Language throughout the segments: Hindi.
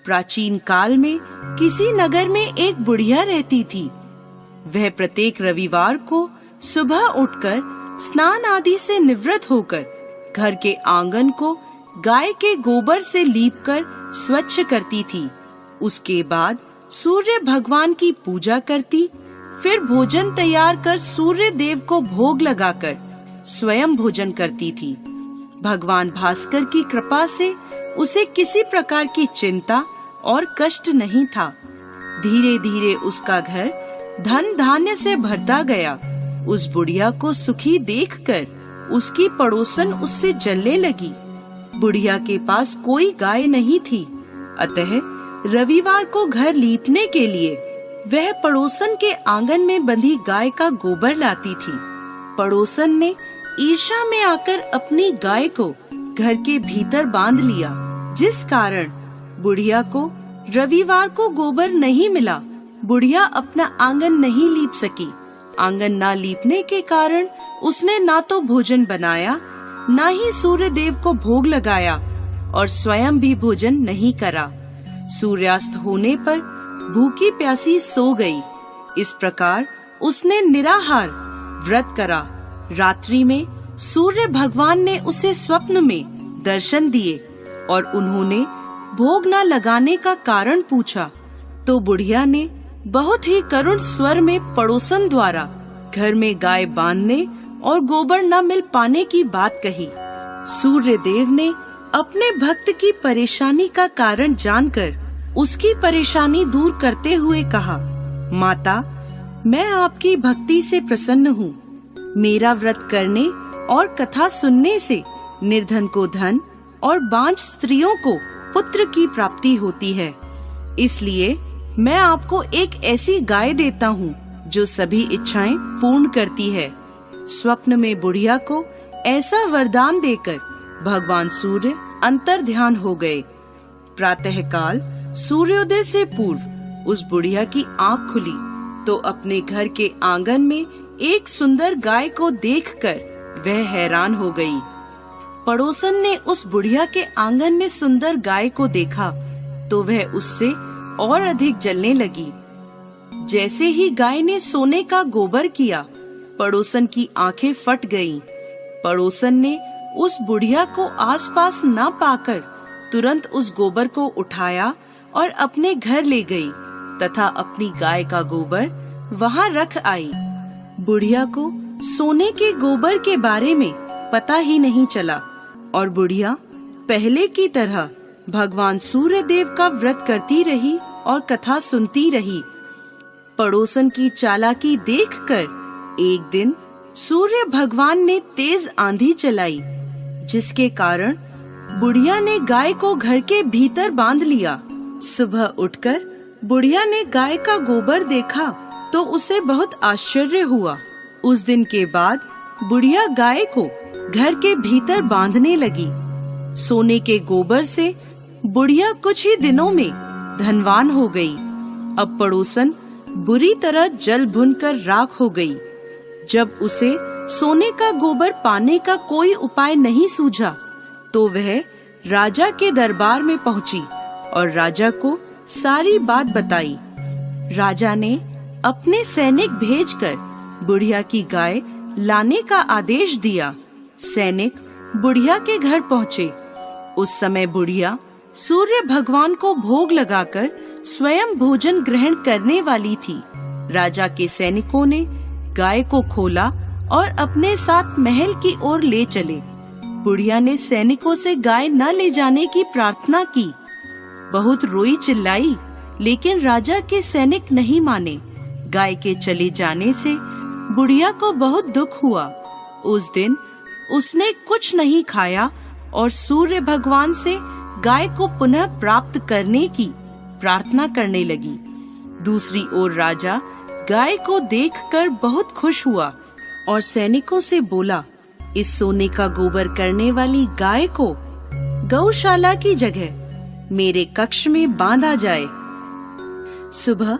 प्राचीन काल में किसी नगर में एक बुढ़िया रहती थी। वह प्रत्येक रविवार को सुबह उठकर स्नान आदि से निवृत्त होकर घर के आंगन को गाय के गोबर से लीपकर स्वच्छ करती थी। उसके बाद सूर्य भगवान की पूजा करती, फिर भोजन तैयार कर सूर्य देव को भोग लगाकर स्वयं भोजन करती थी। भगवान भास्कर की कृपा से उसे किसी प्रकार की चिंता और कष्ट नहीं था। धीरे धीरे उसका घर धन धान्य से भरता गया। उस बुढ़िया को सुखी देखकर उसकी पड़ोसन उससे जलने लगी। बुढ़िया के पास कोई गाय नहीं थी, अतः रविवार को घर लीपने के लिए वह पड़ोसन के आंगन में बंधी गाय का गोबर लाती थी। पड़ोसन ने ईर्ष्या में आकर अपनी गाय को घर के भीतर बांध लिया, जिस कारण बुढ़िया को रविवार को गोबर नहीं मिला। बुढ़िया अपना आंगन नहीं लीप सकी। आंगन ना लीपने के कारण उसने ना तो भोजन बनाया, ना ही सूर्य देव को भोग लगाया और स्वयं भी भोजन नहीं करा। सूर्यास्त होने पर भूखी प्यासी सो गई। इस प्रकार उसने निराहार व्रत करा। रात्रि में सूर्य भगवान ने उसे स्वप्न में दर्शन दिए और उन्होंने भोग न लगाने का कारण पूछा, तो बुढ़िया ने बहुत ही करुण स्वर में पड़ोसन द्वारा घर में गाय बांधने और गोबर न मिल पाने की बात कही। सूर्य देव ने अपने भक्त की परेशानी का कारण जानकर उसकी परेशानी दूर करते हुए कहा, माता, मैं आपकी भक्ति से प्रसन्न हूँ। मेरा व्रत करने और कथा सुनने से निर्धन को धन और बांझ स्त्रियों को पुत्र की प्राप्ति होती है। इसलिए मैं आपको एक ऐसी गाय देता हूँ जो सभी इच्छाएं पूर्ण करती है। स्वप्न में बुढ़िया को ऐसा वरदान देकर भगवान सूर्य अंतर ध्यान हो गए। प्रातःकाल सूर्योदय से पूर्व उस बुढ़िया की आँख खुली तो अपने घर के आंगन में एक सुंदर गाय को देखकर वह हैरान हो गई। पड़ोसन ने उस बुढ़िया के आंगन में सुंदर गाय को देखा तो वह उससे और अधिक जलने लगी। जैसे ही गाय ने सोने का गोबर किया, पड़ोसन की आंखें फट गईं। पड़ोसन ने उस बुढ़िया को आसपास न पाकर तुरंत उस गोबर को उठाया और अपने घर ले गई तथा अपनी गाय का गोबर वहां रख आई। बुढ़िया को सोने के गोबर के बारे में पता ही नहीं चला और बुढ़िया पहले की तरह भगवान सूर्य देव का व्रत करती रही और कथा सुनती रही। पड़ोसन की चालाकी देखकर एक दिन सूर्य भगवान ने तेज आंधी चलाई, जिसके कारण बुढ़िया ने गाय को घर के भीतर बांध लिया। सुबह उठकर बुढ़िया ने गाय का गोबर देखा तो उसे बहुत आश्चर्य हुआ। उस दिन के बाद बुढ़िया गाय को घर के भीतर बांधने लगी। सोने के गोबर से बुढ़िया कुछ ही दिनों में धनवान हो गई। अब पड़ोसन बुरी तरह जल भुनकर राख हो गई। जब उसे सोने का गोबर पाने का कोई उपाय नहीं सूझा तो वह राजा के दरबार में पहुंची और राजा को सारी बात बताई। राजा ने अपने सैनिक भेजकर बुढ़िया की गाय लाने का आदेश दिया। सैनिक बुढ़िया के घर पहुँचे। उस समय बुढ़िया सूर्य भगवान को भोग लगाकर स्वयं भोजन ग्रहण करने वाली थी। राजा के सैनिकों ने गाय को खोला और अपने साथ महल की ओर ले चले। बुढ़िया ने सैनिकों से गाय न ले जाने की प्रार्थना की। बहुत रोई चिल्लाई, लेकिन राजा के सैनिक नहीं माने। गाय के चले जाने से बुढ़िया को बहुत दुख हुआ। उस दिन उसने कुछ नहीं खाया और सूर्य भगवान से गाय को पुनः प्राप्त करने की प्रार्थना करने लगी। दूसरी ओर राजा गाय को देखकर बहुत खुश हुआ और सैनिकों से बोला, इस सोने का गोबर करने वाली गाय को गौशाला की जगह मेरे कक्ष में बांधा जाए। सुबह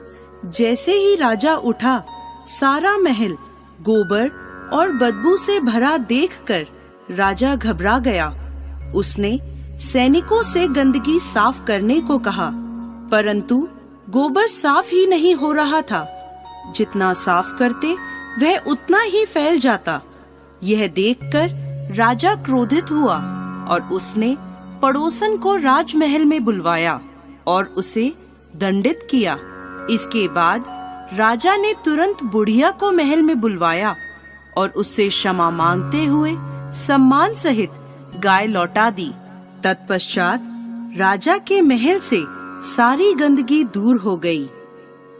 जैसे ही राजा उठा, सारा महल गोबर और बदबू से भरा देखकर राजा घबरा गया। उसने सैनिकों से गंदगी साफ करने को कहा परंतु गोबर साफ ही नहीं हो रहा था। जितना साफ करते वह उतना ही फैल जाता। यह देखकर राजा क्रोधित हुआ और उसने पड़ोसन को राजमहल में बुलवाया और उसे दंडित किया। इसके बाद राजा ने तुरंत बुढ़िया को महल में बुलवाया और उससे क्षमा मांगते हुए सम्मान सहित गाय लौटा दी। तत्पश्चात राजा के महल से सारी गंदगी दूर हो गई।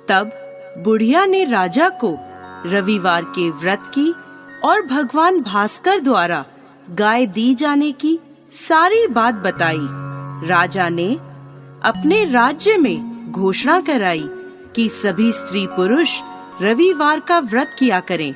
तब बुढ़िया ने राजा को रविवार के व्रत की और भगवान भास्कर द्वारा गाय दी जाने की सारी बात बताई। राजा ने अपने राज्य में घोषणा कराई कि सभी स्त्री पुरुष रविवार का व्रत किया करें।